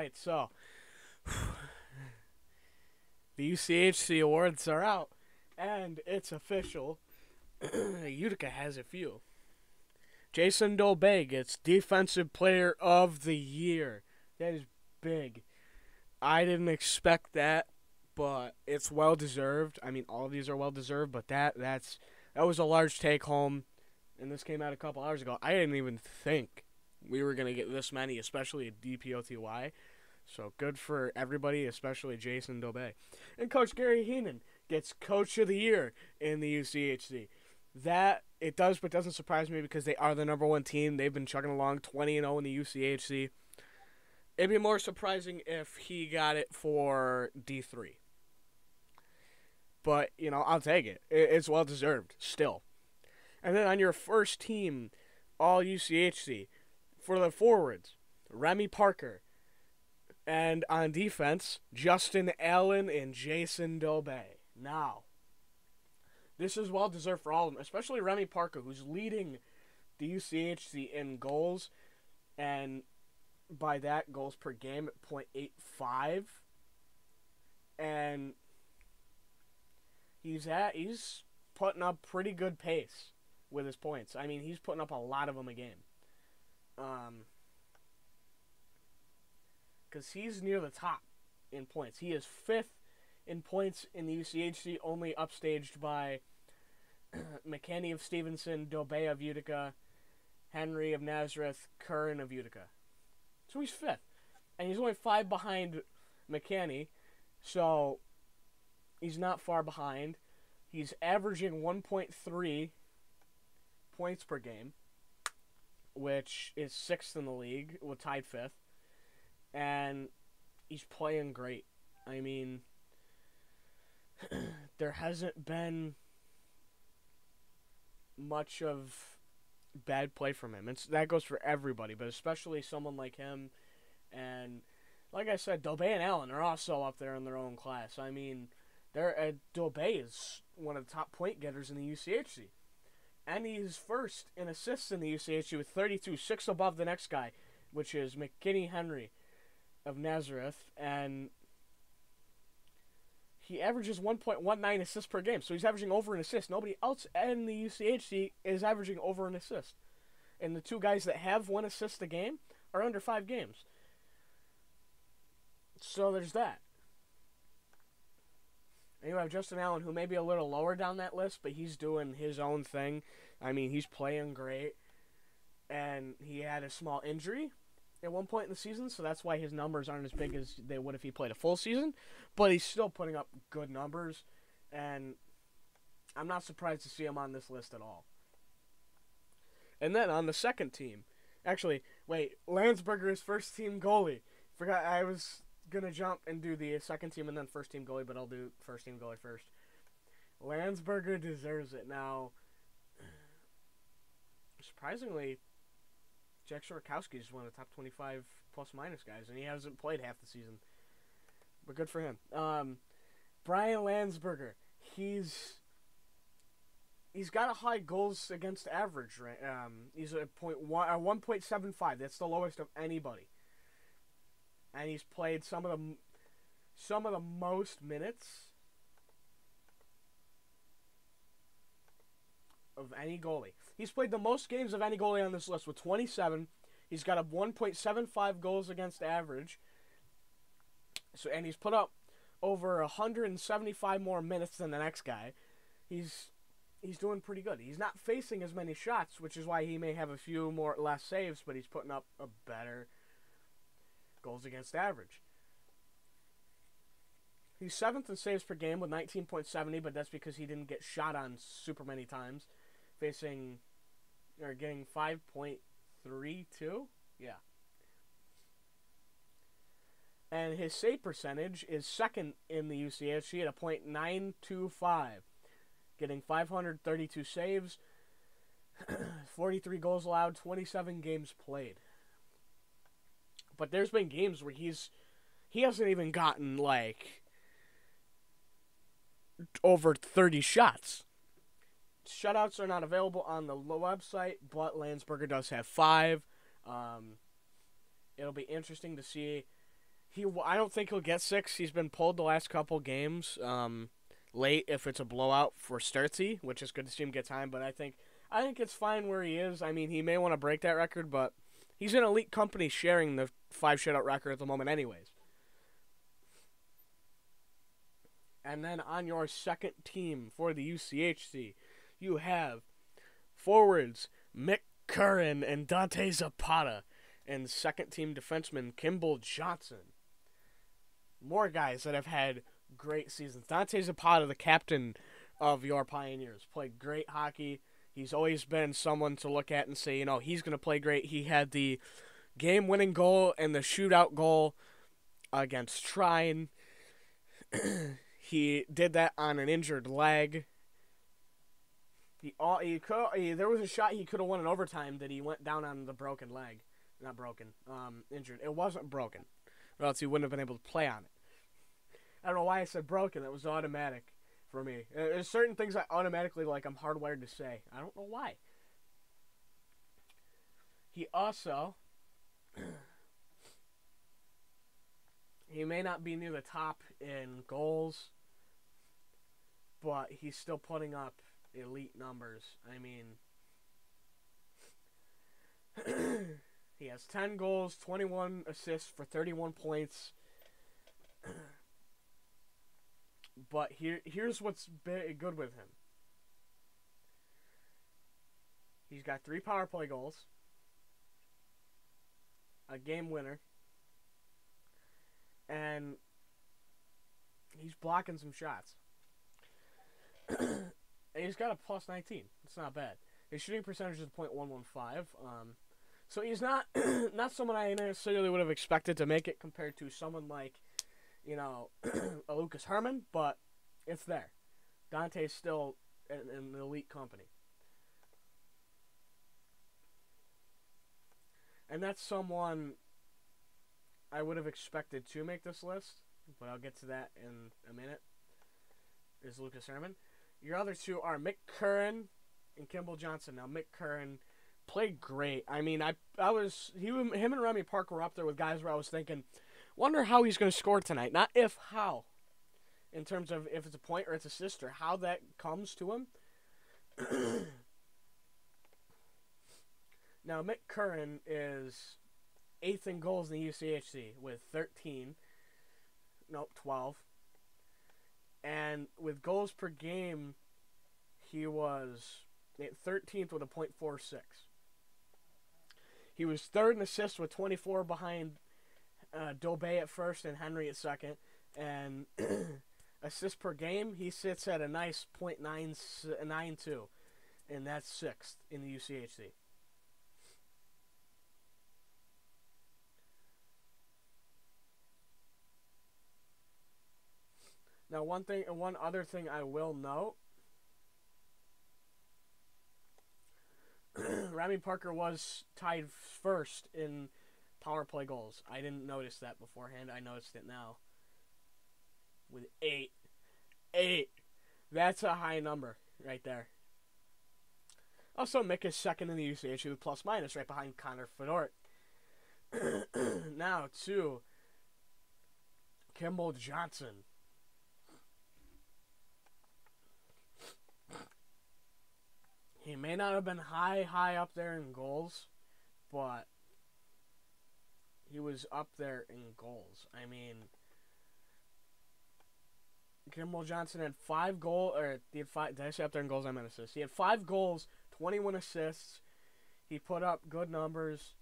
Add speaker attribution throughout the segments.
Speaker 1: right, so the UCHC Awards are out, and it's official. Utica has a few. Jayson Dobay gets Defensive Player of the Year. That is big. I didn't expect that, but it's well deserved. I mean, all of these are well deserved, but that was a large take home, and this came out a couple hours ago. I didn't even think we were gonna get this many, especially at DPOTY. So good for everybody, especially Jayson Dobay. And Coach Gary Heenan gets Coach of the Year in the UCHC. That it does, but doesn't surprise me because they are the number one team. They've been chugging along 20-0 in the UCHC. It'd be more surprising if he got it for D3. But, I'll take it. It's well deserved still. And then on your first team, All-UCHC, for the forwards, Remy Parker. And on defense, Justin Allen and Jayson Dobay. Now, this is well deserved for all of them, especially Remy Parker, who's leading the UCHC in goals, and by that, goals per game at .85. And he's putting up pretty good pace with his points. I mean, he's putting up a lot of them a game. Because he's near the top in points. He is 5th in points in the UCHC, only upstaged by McKinney of Stevenson, Dobay of Utica, Henry of Nazareth, Curran of Utica. So he's 5th. And he's only 5 behind McKinney, so he's not far behind. He's averaging 1.3 points per game, which is 6th in the league, tied 5th. And he's playing great. I mean, there hasn't been much of bad play from him. That goes for everybody, but especially someone like him. And like I said, Dobay and Allen are also up there in their own class. I mean, Dobay is one of the top point getters in the UCHC. And he's first in assists in the UCHC with 32, 6 above the next guy, which is McKinney Henry of Nazareth, and he averages 1.19 assists per game, so he's averaging over an assist. Nobody else in the UCHC is averaging over an assist. And the two guys that have 1 assist a game are under 5 games. So there's that. And you have Justin Allen, who may be a little lower down that list, but he's doing his own thing. I mean, he's playing great, and he had a small injury at one point in the season, so that's why his numbers aren't as big as they would if he played a full season, but he's still putting up good numbers, and I'm not surprised to see him on this list at all. And then on the second team, actually, wait, Landsberger is first team goalie. Forgot, I was going to jump and do the second team and then first team goalie, but I'll do first team goalie first. Landsberger deserves it. Now, surprisingly, Jack Shorokowski is one of the top 25 plus-minus guys, and he hasn't played half the season. But good for him. Brian Landsberger, he's got a high goals against average. Right? He's at 1.75. That's the lowest of anybody. And he's played some of the most minutes of any goalie. He's played the most games of any goalie on this list with 27. He's got a 1.75 goals against average. And he's put up over 175 more minutes than the next guy. He's doing pretty good. He's not facing as many shots, which is why he may have a few less saves, but he's putting up a better goals against average. He's 7th in saves per game with 19.70, but that's because he didn't get shot on super many times. Getting 5.32? Yeah. And his save percentage is 2nd in the UCHC at a .925. Getting 532 saves, 43 goals allowed, 27 games played. But there's been games where he hasn't even gotten, over 30 shots. Shutouts are not available on the website, but Landsberger does have 5. It'll be interesting to see I don't think he'll get 6. He's been pulled the last couple games. Late if it's a blowout for Sturtsy, which is good to see him get time. But I think it's fine where he is. I mean, he may want to break that record, but he's in elite company sharing the 5 shutout record at the moment, anyways. And then on your second team for the UCHC, you have forwards Curran and Dante Zapata, and second team defenseman Kimball Johnson. More guys that have had great seasons. Dante Zapata, the captain of your Pioneers, played great hockey. He's always been someone to look at and say, you know, he's going to play great. He had the game-winning goal and the shootout goal against Trine. He did that on an injured leg. There was a shot he could have won in overtime that he went down on the broken leg. Not broken, injured. It wasn't broken, or else he wouldn't have been able to play on it. I don't know why I said broken. It was automatic for me. There's certain things I automatically, like, I'm hardwired to say. I don't know why. He also... he may not be near the top in goals, but he's still putting up elite numbers. I mean... he has 10 goals, 21 assists for 31 points. But here's what's good with him. He's got 3 power play goals, a game winner, and he's blocking some shots. And he's got a plus 19. It's not bad. His shooting percentage is .115. So he's not someone I necessarily would have expected to make it compared to someone like, you know, a Lucas Herman, but it's there. Dante's still in elite company. And that's someone I would have expected to make this list, but I'll get to that in a minute, is Lucas Herman. Your other two are Curran and Kimball Johnson. Now, Curran played great. I mean, him and Remy Parker were up there with guys where I was thinking, wonder how he's going to score tonight. Not if, how. In terms of if it's a point or it's assist or how that comes to him. Now, Curran is 8th in goals in the UCHC with 12. And with goals per game, he was 13th with a .46. He was 3rd in assists with 24 behind Dobay at first and Henry at second. And assists per game, he sits at a nice .992. And that's 6th in the UCHC. Now, one other thing I will note, Remy Parker was tied first in power play goals. I didn't notice that beforehand. I noticed it now. With 8. 8. That's a high number right there. Also, Mick is second in the UCHC with plus minus right behind Connor Fedort. Now to Kimball Johnson. He may not have been high up there in goals, but he was up there in goals. I mean, Kimball Johnson had 5 goals, or he had 5, did I say up there in goals? I meant assists. He had 5 goals, 21 assists. He put up good numbers.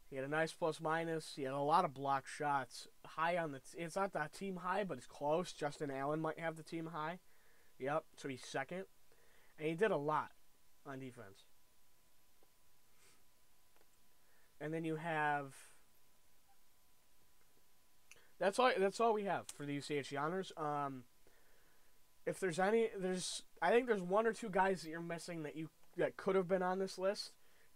Speaker 1: He had a nice plus minus. He had a lot of blocked shots. High on it's not the team high, but it's close. Justin Allen might have the team high. Yep, so he's second. And he did a lot on defense. And then you have... That's all we have for the UCHC honors. If there's any... I think there's 1 or 2 guys that you're missing that could have been on this list,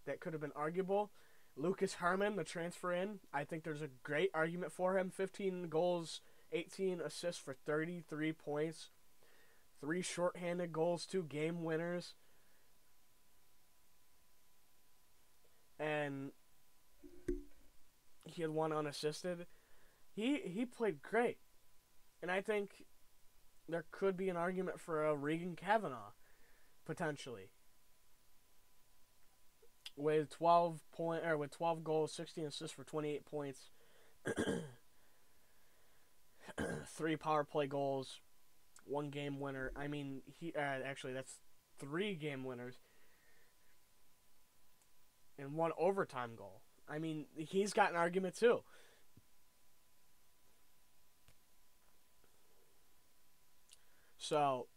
Speaker 1: that could have been arguable. Lucas Herman, the transfer in, I think there's a great argument for him. 15 goals, 18 assists for 33 points. 3 shorthanded goals, 2 game winners. And he had 1 unassisted. he played great. And I think there could be an argument for a Regan Kavanaugh, potentially. With 12 goals, 16 assists for 28 points, 3 power play goals, 1 game winner. I mean, actually that's 3 game winners and 1 overtime goal. I mean, he's got an argument too. So,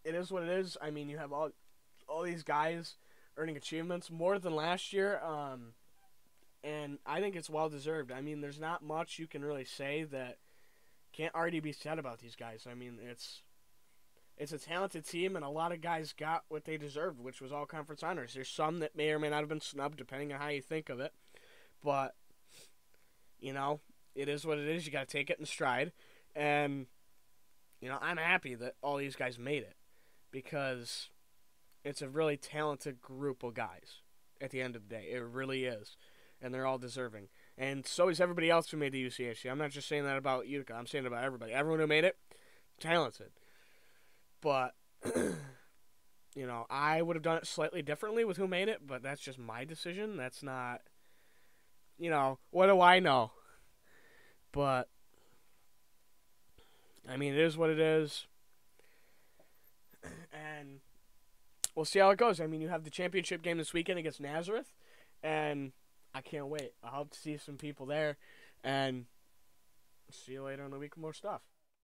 Speaker 1: it is what it is. I mean, you have all these guys earning achievements more than last year, and I think it's well deserved. I mean, there's not much you can really say that can't already be said about these guys. I mean, it's a talented team, and a lot of guys got what they deserved, which was all conference honors. There's some that may or may not have been snubbed, depending on how you think of it. But, you know, it is what it is. You got to take it in stride. And, you know, I'm happy that all these guys made it, because it's a really talented group of guys at the end of the day. It really is. And they're all deserving. And so is everybody else who made the UCHC. I'm not just saying that about Utica. I'm saying it about everybody. Everyone who made it, talented. But, you know, I would have done it slightly differently with who made it, but that's just my decision. That's not, you know, what do I know? But, I mean, it is what it is. And we'll see how it goes. I mean, you have the championship game this weekend against Nazareth, and I can't wait. I hope to see some people there, and see you later in the week with more stuff.